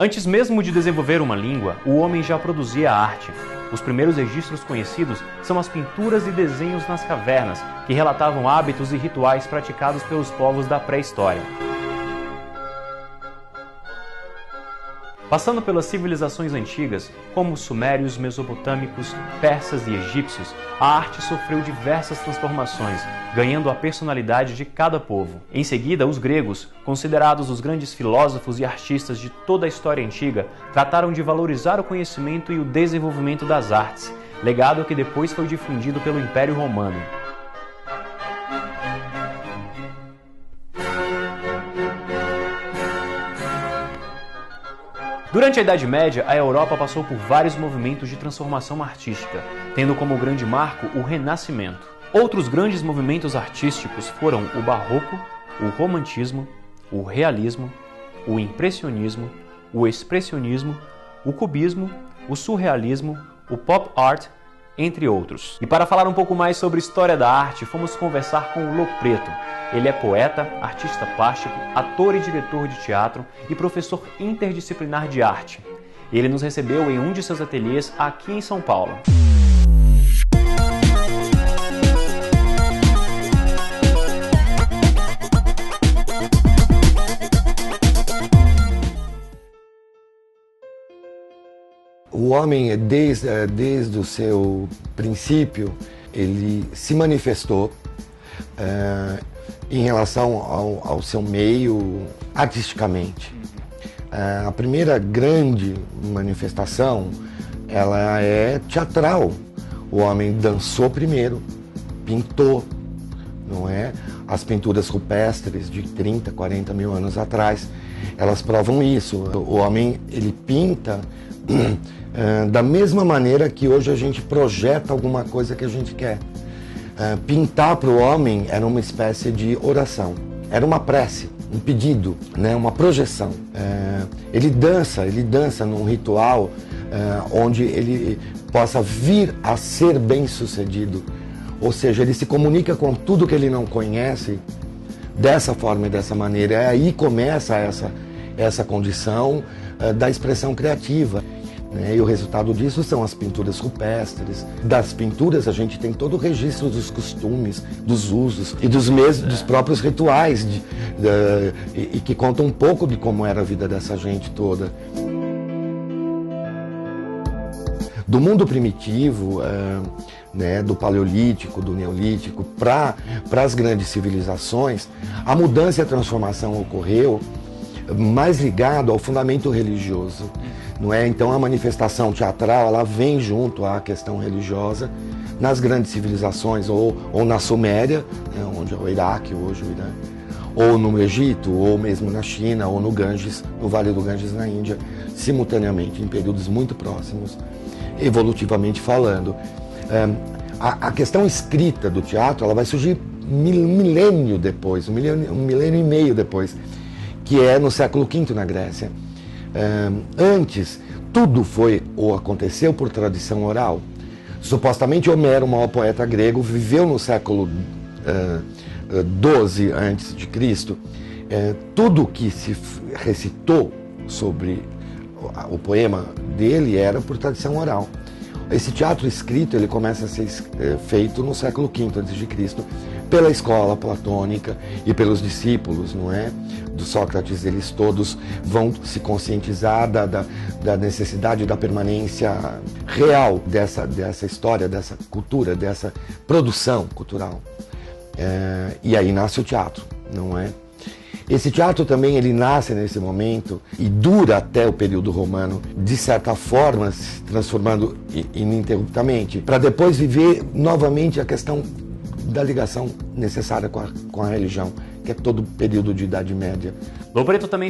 Antes mesmo de desenvolver uma língua, o homem já produzia arte. Os primeiros registros conhecidos são as pinturas e desenhos nas cavernas, que relatavam hábitos e rituais praticados pelos povos da pré-história. Passando pelas civilizações antigas, como os sumérios, mesopotâmicos, persas e egípcios, a arte sofreu diversas transformações, ganhando a personalidade de cada povo. Em seguida, os gregos, considerados os grandes filósofos e artistas de toda a história antiga, trataram de valorizar o conhecimento e o desenvolvimento das artes, legado que depois foi difundido pelo Império Romano. Durante a Idade Média, a Europa passou por vários movimentos de transformação artística, tendo como grande marco o Renascimento. Outros grandes movimentos artísticos foram o Barroco, o Romantismo, o Realismo, o Impressionismo, o Expressionismo, o Cubismo, o Surrealismo, o Pop Art, entre outros. E para falar um pouco mais sobre história da arte, fomos conversar com o Lopo Preto. Ele é poeta, artista plástico, ator e diretor de teatro e professor interdisciplinar de arte. Ele nos recebeu em um de seus ateliês aqui em São Paulo. O homem, desde o seu princípio, ele se manifestou em relação ao seu meio artisticamente. A primeira grande manifestação, ela é teatral. O homem dançou primeiro, pintou, não é? As pinturas rupestres de 30, 40 mil anos atrás, elas provam isso. O homem, ele pinta da mesma maneira que hoje a gente projeta alguma coisa que a gente quer. Pintar para o homem era uma espécie de oração, era uma prece, um pedido, né? Uma projeção. Ele dança num ritual onde ele possa vir a ser bem-sucedido, ou seja, ele se comunica com tudo que ele não conhece dessa forma e dessa maneira. Aí começa essa condição da expressão criativa. E o resultado disso são as pinturas rupestres. Das pinturas a gente tem todo o registro dos costumes, dos usos e dos próprios rituais e que contam um pouco de como era a vida dessa gente toda. Do mundo primitivo, do paleolítico, do neolítico, para as grandes civilizações, a mudança e a transformação ocorreu mais ligado ao fundamento religioso, não é? Então a manifestação teatral, ela vem junto à questão religiosa nas grandes civilizações, ou na Suméria, onde é o Iraque hoje, o Irã, ou no Egito, ou mesmo na China, ou no Ganges, no Vale do Ganges na Índia, simultaneamente, em períodos muito próximos, evolutivamente falando. A questão escrita do teatro, ela vai surgir um milênio depois, um milênio e meio depois, que é no século V na Grécia. Antes, tudo foi ou aconteceu por tradição oral. Supostamente Homero, o maior poeta grego, viveu no século XII a.C. Tudo que se recitou sobre o poema dele era por tradição oral. Esse teatro escrito, ele começa a ser feito no século V a.C., pela escola platônica e pelos discípulos, não é? Do Sócrates. Eles todos vão se conscientizar da necessidade da permanência real dessa história, dessa cultura, dessa produção cultural. E aí nasce o teatro, não é? Esse teatro também, ele nasce nesse momento e dura até o período romano, de certa forma se transformando ininterruptamente, para depois viver novamente a questão da ligação necessária com a religião, que é todo o período de Idade Média. Lopo Preto também